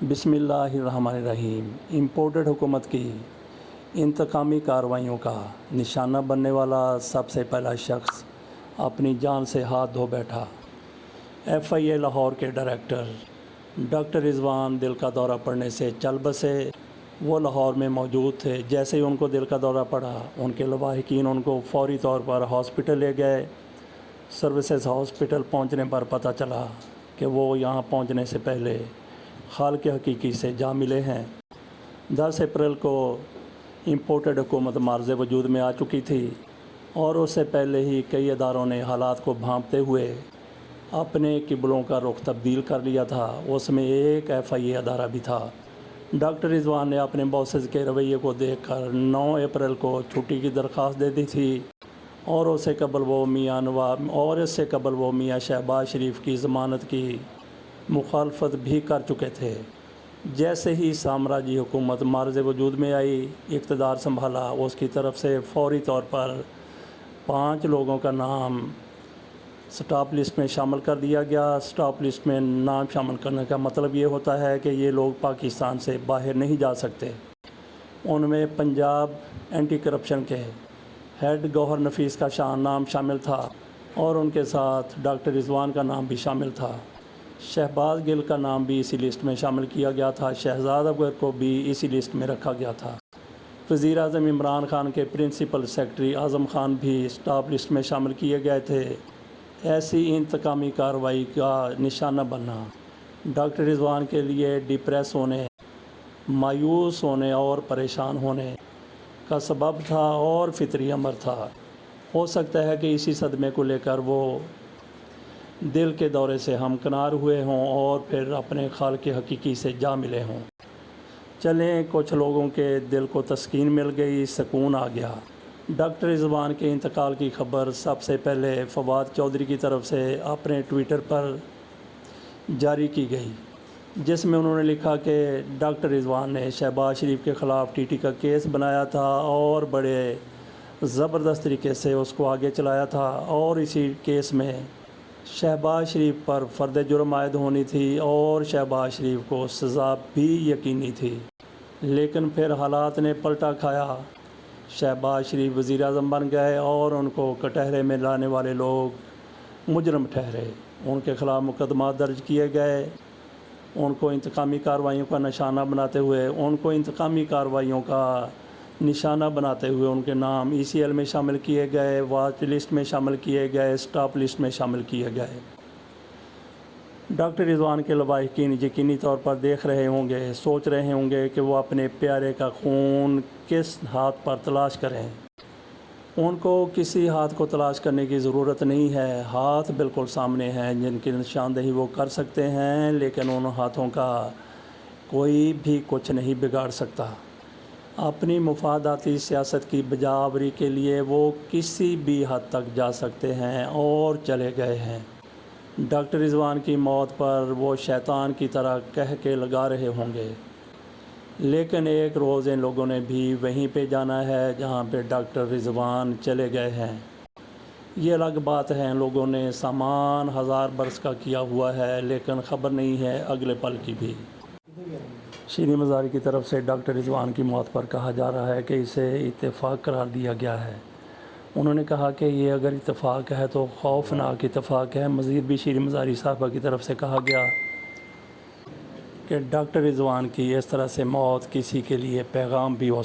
बिस्मिल्लाहिर्रहमानिर्रहीम। इम्पोर्टेड हुकूमत की इंतकामी कार्रवाइयों का निशाना बनने वाला सबसे पहला शख्स अपनी जान से हाथ धो बैठा। FIA लाहौर के डायरेक्टर डॉक्टर रिजवान दिल का दौरा पड़ने से चल बसे। वो लाहौर में मौजूद थे। जैसे ही उनको दिल का दौरा पड़ा, उनके लवाहिकीन उनको फ़ौरी तौर पर हॉस्पिटल ले गए। सर्विसेज हॉस्पिटल पहुंचने पर पता चला कि वो यहाँ पहुंचने से पहले खालिक हकीकी से जा मिले हैं। 10 अप्रैल को इम्पोर्टेड हुकूमत मार्ज़ वजूद में आ चुकी थी और उससे पहले ही कई इदारों ने हालात को भांपते हुए अपने किबलों का रुख तब्दील कर लिया था। उसमें एक FIA अदारा भी था। डॉक्टर रिजवान ने अपने बॉसेस के रवैये को देखकर 9 अप्रैल को छुट्टी की दरख्वास्त दे दी थी और इससे कबल वो मियाँ शहबाज शरीफ की ज़मानत की मुखालफत भी कर चुके थे। जैसे ही साम्राज्य हुकूमत मार्ज़ वजूद में आई, इक़्तिदार संभाला, उसकी तरफ से फ़ौरी तौर पर 5 लोगों का नाम स्टॉप लिस्ट में शामिल कर दिया गया। स्टॉप लिस्ट में नाम शामिल करने का मतलब ये होता है कि ये लोग पाकिस्तान से बाहर नहीं जा सकते। उनमें पंजाब एंटी करप्शन के हेड गौहर नफीस का नाम शामिल था और उनके साथ डॉक्टर रिजवान का नाम भी शामिल था। शहबाज गिल का नाम भी इसी लिस्ट में शामिल किया गया था। शहजाद अकबर को भी इसी लिस्ट में रखा गया था। वज़ीर आज़म इमरान खान के प्रिंसिपल सेक्रेटरी आज़म खान भी स्टॉप लिस्ट में शामिल किए गए थे। ऐसी इंतकामी कार्रवाई का निशाना बनना डॉक्टर रिजवान के लिए डिप्रेस होने, मायूस होने और परेशान होने का सबब था और फितरी अमर था। हो सकता है कि इसी सदमे को लेकर वो दिल के दौरे से हमकिनार हुए हों और फिर अपने खालिक हकीकी से जा मिले हों। चलें, कुछ लोगों के दिल को तस्कीन मिल गई, सुकून आ गया। डॉक्टर रिजवान के इंतकाल की खबर सबसे पहले फवाद चौधरी की तरफ से अपने ट्विटर पर जारी की गई, जिसमें उन्होंने लिखा कि डॉक्टर रिजवान ने शहबाज शरीफ के ख़िलाफ़ TT का केस बनाया था और बड़े ज़बरदस्त तरीके से उसको आगे चलाया था और इसी केस में शहबाज शरीफ पर फ़र्द जुर्म आयद होनी थी और शहबाज शरीफ को सज़ा भी यकीनी थी। लेकिन फिर हालात ने पलटा खाया। शहबाज शरीफ वज़ीर आज़म बन गए और उनको कटहरे में लाने वाले लोग मुजरम ठहरे। उनके ख़िलाफ़ मुकदमा दर्ज किए गए। उनको इंतकामी कार्रवाइयों का निशाना बनाते हुए उनके नाम ECL में शामिल किए गए, वाच लिस्ट में शामिल किए गए, स्टॉप लिस्ट में शामिल किए गए। डॉक्टर रिजवान के लवाहिकीन यकीनी तौर पर देख रहे होंगे, सोच रहे होंगे कि वो अपने प्यारे का खून किस हाथ पर तलाश करें। उनको किसी हाथ को तलाश करने की ज़रूरत नहीं है। हाथ बिल्कुल सामने हैं जिनकी निशानदेही वो कर सकते हैं, लेकिन उन हाथों का कोई भी कुछ नहीं बिगाड़ सकता। अपनी मुफादाती सियासत की बजावरी के लिए वो किसी भी हद तक जा सकते हैं और चले गए हैं। डॉक्टर रिजवान की मौत पर वो शैतान की तरह कह के लगा रहे होंगे, लेकिन एक रोज़ इन लोगों ने भी वहीं पे जाना है जहाँ पे डॉक्टर रिजवान चले गए हैं। ये अलग बात है, इन लोगों ने सामान 1000 बरस का किया हुआ है, लेकिन ख़बर नहीं है अगले पल की भी। शीरी मज़ारी की तरफ से डॉक्टर रिजवान की मौत पर कहा जा रहा है कि इसे इत्तेफाक करार दिया गया है। उन्होंने कहा कि ये अगर इत्तेफाक है तो खौफनाक इत्तेफाक है। मज़ीद भी शीरी मज़ारी साहबा की तरफ से कहा गया कि डॉक्टर रिजवान की इस तरह से मौत किसी के लिए पैगाम भी हो